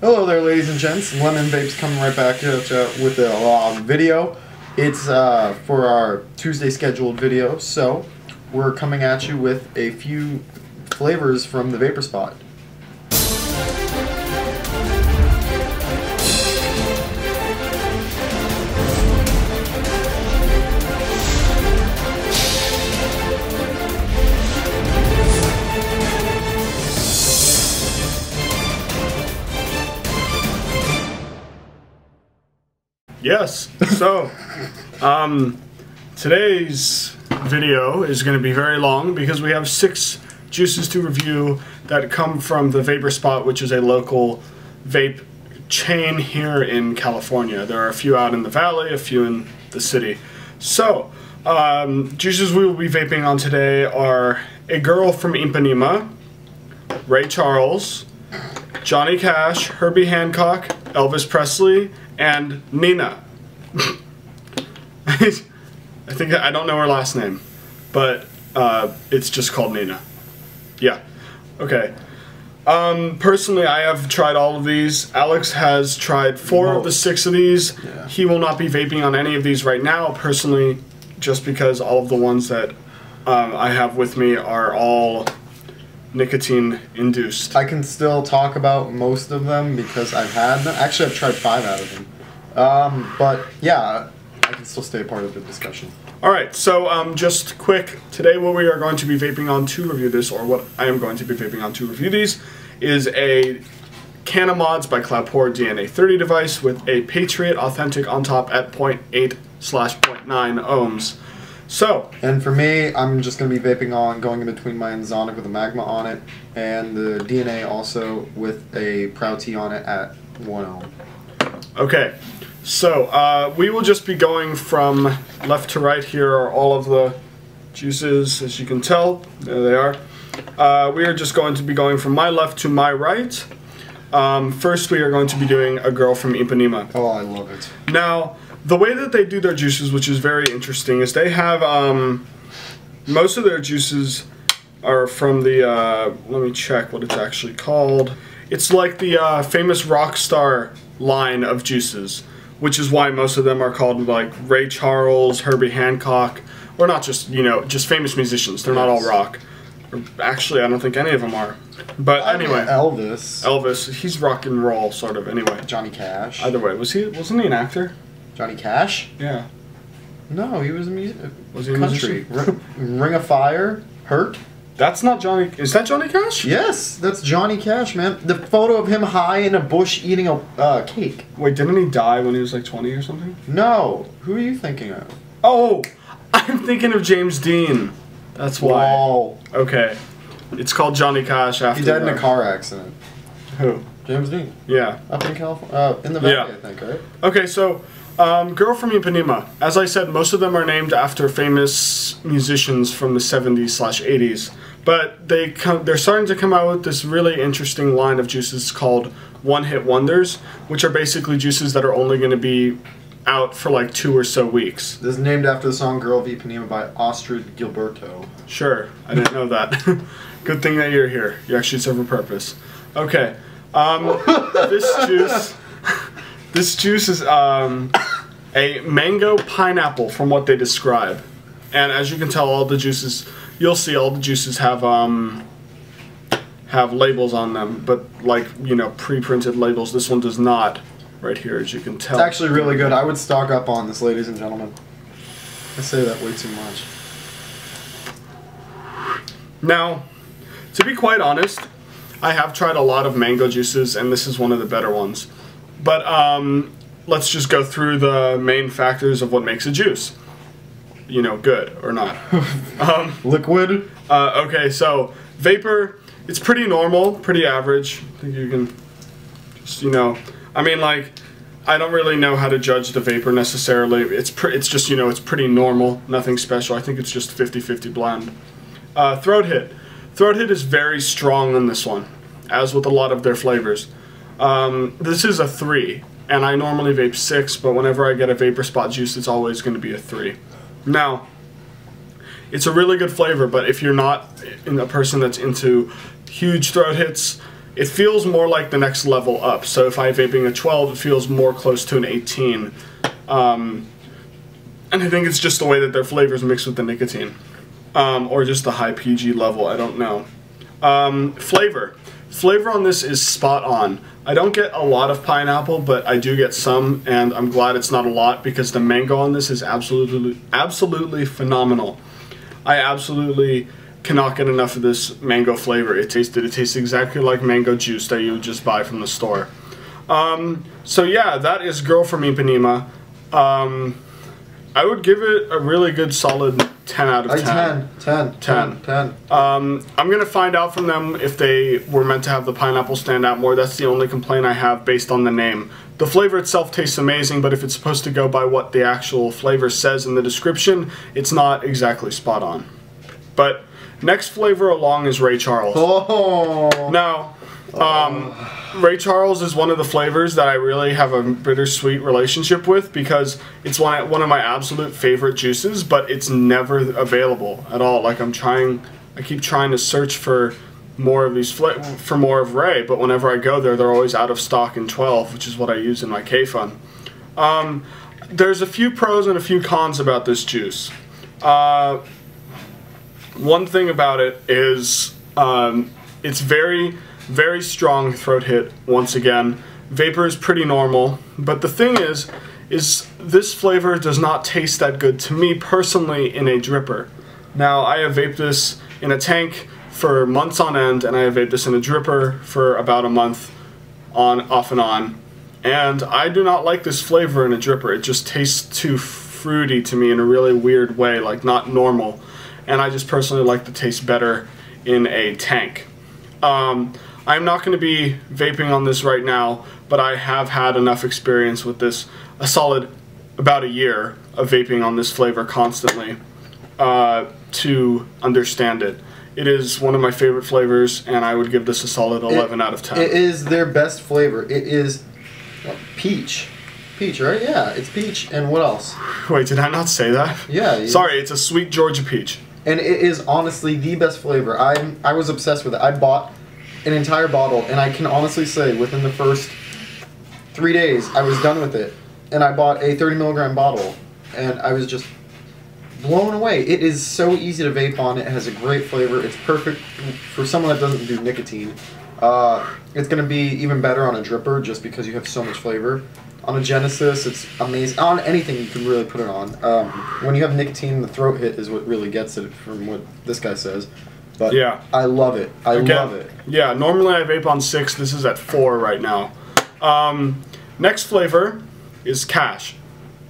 Hello there, ladies and gents. Lemon Vape's coming right back at you with a video. It's for our Tuesday scheduled video, so we're coming at you with a few flavors from the Vapor Spot. Yes, so today's video is going to be very long because we have 6 juices to review that come from the Vapor Spot, which is a local vape chain here in California. There are a few out in the valley, a few in the city. So, juices we will be vaping on today are A Girl from Ipanema, Ray Charles, Johnny Cash, Herbie Hancock, Elvis Presley, and Nina. I don't know her last name, but it's just called Nina. Yeah. Okay. Personally, I have tried all of these. Alex has tried 4 of the 6 of these. Yeah. He will not be vaping on any of these right now, personally, just because all of the ones that I have with me are all nicotine induced. I can still talk about most of them because I've had them. Actually, I've tried 5 out of them. But yeah, I can still stay a part of the discussion. Alright, so just quick, today what we are going to be vaping on to review this, or what I am going to be vaping on to review these, is a Canna Mods by Cloudpore DNA 30 device with a Patriot Authentic on top at 0.8/0.9 ohms. So, and for me, I'm just going to be vaping on, going in between my Enzonic with a Magma on it, and the DNA also with a Proud T on it at 1 ohm. Okay, so we will just be going from left to right. Here are all of the juices, as you can tell. There they are. We are just going to be going from my left to my right. First, we are going to be doing A Girl from Ipanema. Oh, I love it. Now, the way that they do their juices, which is very interesting, is they have most of their juices are from the let me check what it's actually called. It's like the famous Rockstar line of juices, which is why most of them are called like Ray Charles, Herbie Hancock, or not just, you know, just famous musicians. They're not all rock. Or actually, I don't think any of them are. But anyway, Elvis, he's rock and roll sort of. Anyway, Johnny Cash. Either way, wasn't he an actor? Johnny Cash? Yeah. No, he was a musician. Was he a country? Ring of Fire, Hurt. That's not Johnny. Is that Johnny Cash? Yes, that's Johnny Cash, man. The photo of him high in a bush eating a cake. Wait, didn't he die when he was like 20 or something? No. Who are you thinking of? Oh, I'm thinking of James Dean. That's why. Whoa. Okay. It's called Johnny Cash after. He died in a car accident. Who? James Dean. Yeah. Up in California. In the valley, yeah. I think, right? Okay, so Girl from Ipanema. As I said, most of them are named after famous musicians from the 70s/80s. But they're starting to come out with this really interesting line of juices called one-hit wonders, which are basically juices that are only going to be out for like 2 or so weeks. This is named after the song Girl of Ipanema by Astrid Gilberto. Sure, I didn't know that. Good thing that you're here. You actually serve a purpose. Okay, this juice is a mango pineapple from what they describe. And as you can tell, all the juices, you'll see all the juices have labels on them, but like, you know, pre-printed labels. This one does not, right here, as you can tell. It's actually really good. I would stock up on this, ladies and gentlemen. I say that way too much. Now, to be quite honest, I have tried a lot of mango juices, and this is one of the better ones. But let's just go through the main factors of what makes a juice. You know, good or not. Liquid. Okay, so vapor, it's pretty normal, pretty average. I think you can just, you know, I mean, like, I don't really know how to judge the vapor necessarily. It's just, you know, it's pretty normal, nothing special. I think it's just 50-50 blend. Throat hit. Throat hit is very strong on this one, as with a lot of their flavors. This is a 3, and I normally vape 6, but whenever I get a Vapor Spot juice, it's always going to be a 3. Now, it's a really good flavor, but if you're not a person that's into huge throat hits, it feels more like the next level up. So if I'm vaping a 12, it feels more close to an 18. And I think it's just the way that their flavors mix with the nicotine. Or just the high PG level, I don't know. Flavor. Flavor on this is spot on. I don't get a lot of pineapple, but I do get some, and I'm glad it's not a lot because the mango on this is absolutely phenomenal. I absolutely cannot get enough of this mango flavor. It tastes exactly like mango juice that you would just buy from the store. So yeah, that is Girl from Ipanema. I would give it a really good solid 10 out of 10. 10. I'm going to find out from them if they were meant to have the pineapple stand out more. That's the only complaint I have based on the name. The flavor itself tastes amazing, but if it's supposed to go by what the actual flavor says in the description, it's not exactly spot on. But next flavor along is Ray Charles. Oh. Now, Ray Charles is one of the flavors that I really have a bittersweet relationship with because it's one of my absolute favorite juices, but it's never available at all. Like I keep trying to search for more of these for more of Ray, but whenever I go there, they're always out of stock in 12, which is what I use in my K-Fun. There's a few pros and a few cons about this juice. One thing about it is it's very strong throat hit. Once again, vapor is pretty normal, but the thing is this flavor does not taste that good to me personally in a dripper. Now, I have vaped this in a tank for months on end, and I have vaped this in a dripper for about a month off and on, and I do not like this flavor in a dripper. It just tastes too fruity to me in a really weird way, like not normal, and I just personally like the taste better in a tank. I'm not going to be vaping on this right now, but I have had enough experience with this, a solid about a year of vaping on this flavor constantly, to understand it. It is one of my favorite flavors, and I would give this a solid 11 out of 10. It is their best flavor. It is peach. Peach, right? Yeah, it's peach, and what else? Wait, did I not say that? Yeah. Sorry, it's a sweet Georgia peach. And it is honestly the best flavor. I was obsessed with it. I bought an entire bottle, and I can honestly say within the first 3 days I was done with it, and I bought a 30 milligram bottle, and I was just blown away. It is so easy to vape on. It has a great flavor. It's perfect for someone that doesn't do nicotine. It's going to be even better on a dripper just because you have so much flavor. On a Genesis, it's amazing. On anything you can really put it on. When you have nicotine, the throat hit is what really gets it, from what this guy says. But yeah, I love it. I love it. Yeah, normally I vape on 6. This is at 4 right now. Next flavor is Cash.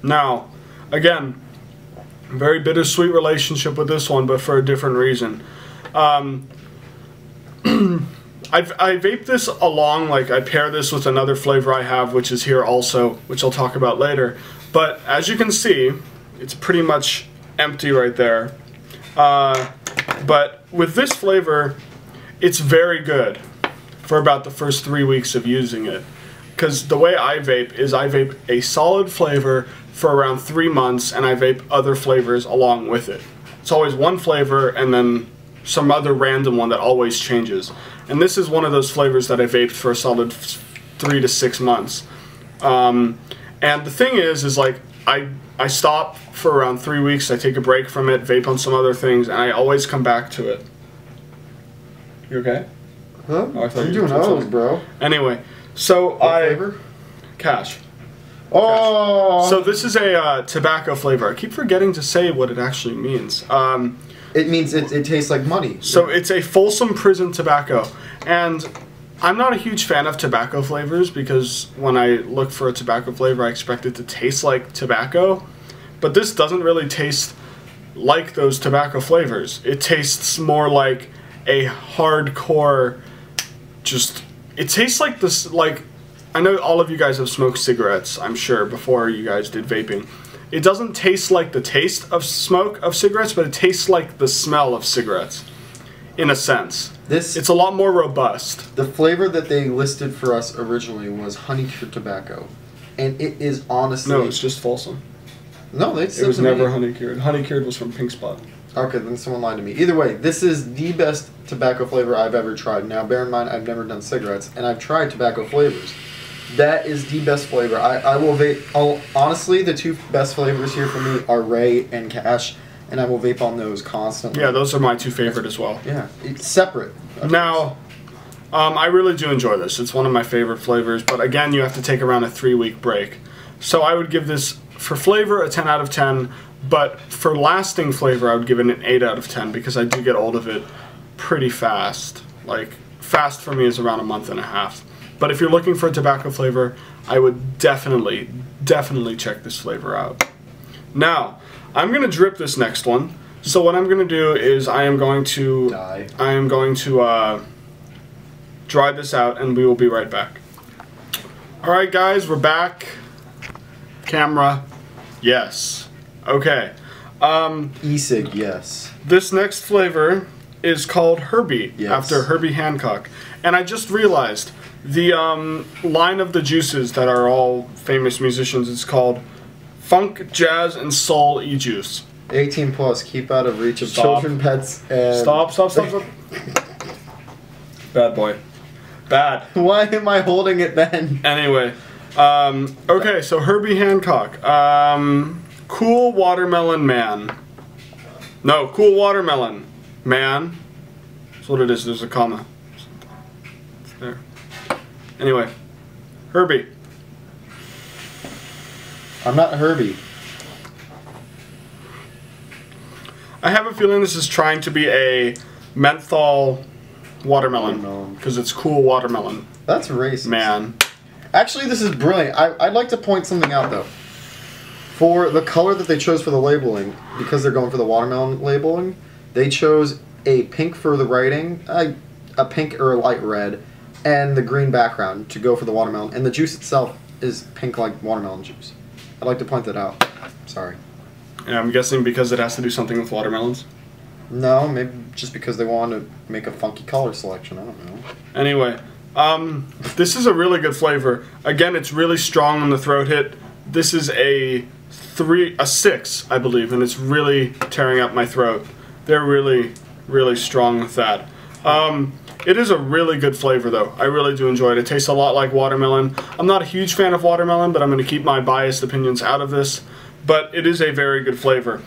Now, again, very bittersweet relationship with this one, but for a different reason. I vape this along, like I pair this with another flavor I have, which is here also, which I'll talk about later. But as you can see, it's pretty much empty right there. But with this flavor, it's very good for about the first 3 weeks of using it. Because the way I vape is I vape a solid flavor for around 3 months, and I vape other flavors along with it. It's always one flavor and then some other random one that always changes. And this is one of those flavors that I vaped for a solid 3 to 6 months. And the thing is like I stop for around 3 weeks, I take a break from it, vape on some other things, and I always come back to it. You okay? Huh? Oh, I thought I'm you doing those, bro. Anyway, so What flavor? Cash. Oh! So this is a tobacco flavor. I keep forgetting to say what it actually means. It means it tastes like money. So it's a Folsom Prison tobacco. And I'm not a huge fan of tobacco flavors because when I look for a tobacco flavor, I expect it to taste like tobacco. But this doesn't really taste like those tobacco flavors. It tastes more like a hardcore, it tastes like this, like, I know all of you guys have smoked cigarettes, I'm sure, before you guys did vaping. It doesn't taste like the taste of smoke of cigarettes, but it tastes like the smell of cigarettes, in a sense. It's a lot more robust. The flavor that they listed for us originally was honey cured tobacco, and it is honestly... No, it's just Folsom. No, it was never honey cured. Honey cured was from Pink Spot. Okay, then someone lied to me. Either way, this is the best tobacco flavor I've ever tried. Now, bear in mind, I've never done cigarettes, and I've tried tobacco flavors. That is the best flavor. I will vape. Honestly, the two best flavors here for me are Ray and Cash, and I will vape on those constantly. Yeah, those are my two favorite as well. Yeah, it's separate. Now, I really do enjoy this. It's one of my favorite flavors, but again, you have to take around a 3-week break. So I would give this, for flavor, a 10 out of 10, but for lasting flavor, I would give it an 8 out of 10 because I do get old of it pretty fast. Like, fast for me is around a month and a half. But if you're looking for a tobacco flavor, I would definitely check this flavor out. Now, I'm going to drip this next one. So what I'm going to do is I am going to dry this out, and we will be right back. Alright guys, we're back. Camera, yes. Okay. E-cig, yes. This next flavor is called Herbie, yes. After Herbie Hancock. And I just realized the line of the juices that are all famous musicians is called Funk, Jazz, and Soul E-Juice. 18 plus, keep out of reach of children, pets, and... Stop. Bad boy. Bad. Why am I holding it then? Anyway. Okay, so Herbie Hancock. Cool Watermelon Man. No, Cool Watermelon Man. That's what it is. There's a comma. It's there. Anyway. Herbie. I'm not Herbie. I have a feeling this is trying to be a menthol watermelon. Because it's Cool Watermelon. That's racist. Man. Actually, this is brilliant. I'd like to point something out, though. For the color that they chose for the labeling, because they're going for the watermelon labeling, they chose a pink for the writing, a pink or a light red, and the green background to go for the watermelon. And the juice itself is pink like watermelon juice. I'd like to point that out. Sorry. Yeah, I'm guessing because it has to do something with watermelons. No, maybe just because they wanted to make a funky color selection. I don't know. Anyway, this is a really good flavor. Again, it's really strong on the throat hit. This is a 6, I believe, and it's really tearing up my throat. They're really strong with that. It is a really good flavor, though. I really do enjoy it. It tastes a lot like watermelon. I'm not a huge fan of watermelon, but I'm going to keep my biased opinions out of this. But it is a very good flavor.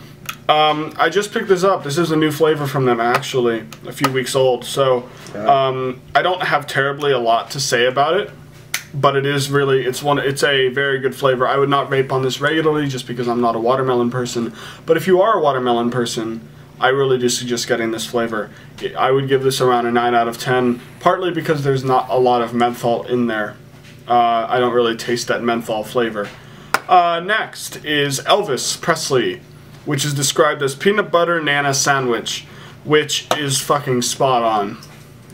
I just picked this up. This is a new flavor from them, actually, a few weeks old. So I don't have terribly a lot to say about it, but it is really it's a very good flavor. I would not vape on this regularly just because I'm not a watermelon person. But if you are a watermelon person, I really do suggest getting this flavor. I would give this around a 9 out of 10, partly because there's not a lot of menthol in there. I don't really taste that menthol flavor. Next is Elvis Presley, which is described as peanut butter nana sandwich, which is fucking spot on.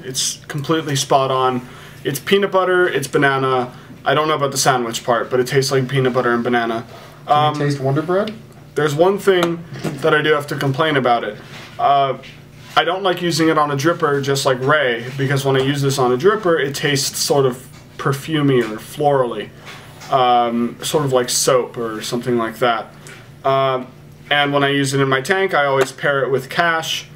It's completely spot on. It's peanut butter, it's banana. I don't know about the sandwich part, but it tastes like peanut butter and banana. Can you taste Wonder Bread? There's one thing that I do have to complain about it. I don't like using it on a dripper just like Ray, because when I use this on a dripper, it tastes sort of perfumey or florally. Sort of like soap or something like that. And when I use it in my tank, I always pair it with Cash.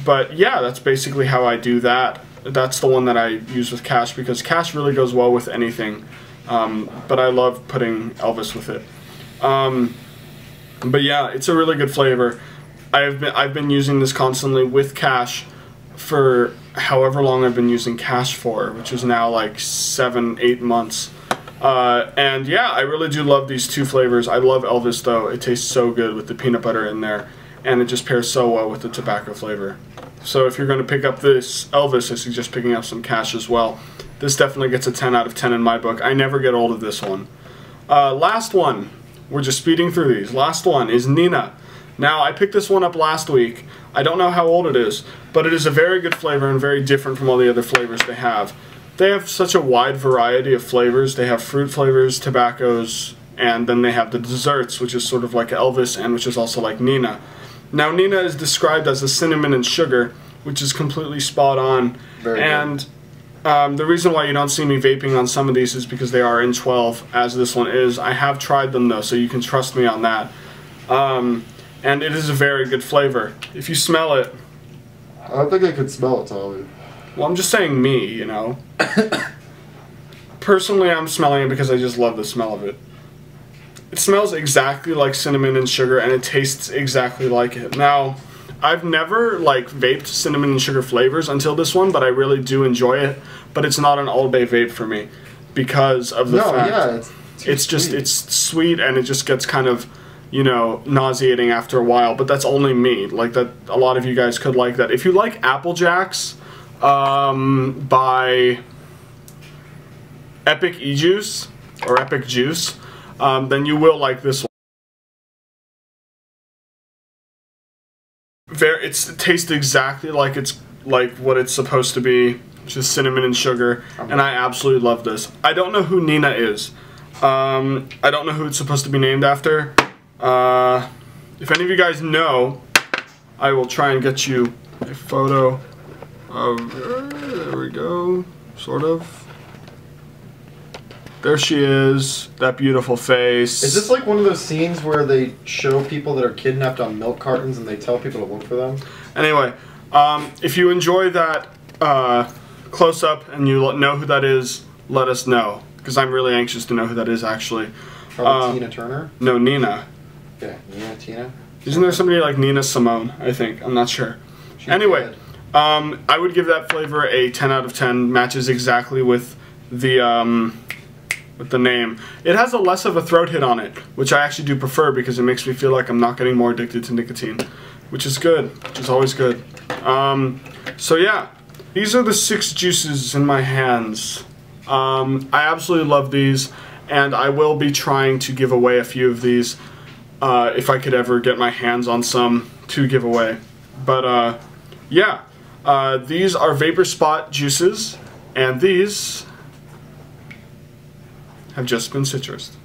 But yeah, that's basically how I do that. That's the one that I use with Cash, because Cash really goes well with anything. But I love putting Elvis with it. But yeah, it's a really good flavor. I've been using this constantly with Cash for however long I've been using Cash for, which is now like 7-8 months. And yeah, I really do love these two flavors. I love Elvis, though. It tastes so good with the peanut butter in there, and it just pairs so well with the tobacco flavor. So if you're going to pick up this Elvis, I suggest picking up some Cash as well. This definitely gets a 10 out of 10 in my book. I never get old of this one. Last one. We're just speeding through these. Last one is Nina. Now, I picked this one up last week. I don't know how old it is, but it is a very good flavor and very different from all the other flavors they have. They have such a wide variety of flavors. They have fruit flavors, tobaccos, and then they have the desserts, which is sort of like Elvis and which is also like Nina. Now, Nina is described as a cinnamon and sugar, which is completely spot on. Very good. The reason why you don't see me vaping on some of these is because they are in 12, as this one is. I have tried them, though, so you can trust me on that. and it is a very good flavor. If you smell it, I don't think I could smell it, Tommy. well, I'm just saying me, you know. Personally, I'm smelling it because I just love the smell of it. It smells exactly like cinnamon and sugar, and it tastes exactly like it. Now, I've never like vaped cinnamon and sugar flavors until this one, but I really do enjoy it. But it's not an all-day vape for me because of the fact it's sweet, and it just gets kind of, you know, nauseating after a while. But that's only me. Like that, a lot of you guys could like that. If you like Apple Jacks by Epic E-Juice or Epic Juice, then you will like this one. It tastes exactly like it's like what it's supposed to be, which is cinnamon and sugar, and I absolutely love this. I don't know who Nina is. I don't know who it's supposed to be named after. If any of you guys know, I will try and get you a photo of her. There we go, sort of. There she is, that beautiful face. Is this like one of those scenes where they show people that are kidnapped on milk cartons and they tell people to look for them? Anyway, if you enjoy that close-up and you know who that is, let us know. Because I'm really anxious to know who that is, actually. Probably Tina Turner? No, Nina. Yeah, Tina? Isn't there somebody like Nina Simone, I think? I'm not sure. Anyway, I would give that flavor a 10 out of 10. Matches exactly with the name. It has a less of a throat hit on it, which I actually do prefer because it makes me feel like I'm not getting more addicted to nicotine, which is good, which is always good. So yeah, these are the 6 juices in my hands. I absolutely love these, and I will be trying to give away a few of these if I could ever get my hands on some to give away. But yeah, these are Vapor Spot juices, and these have just been citrused.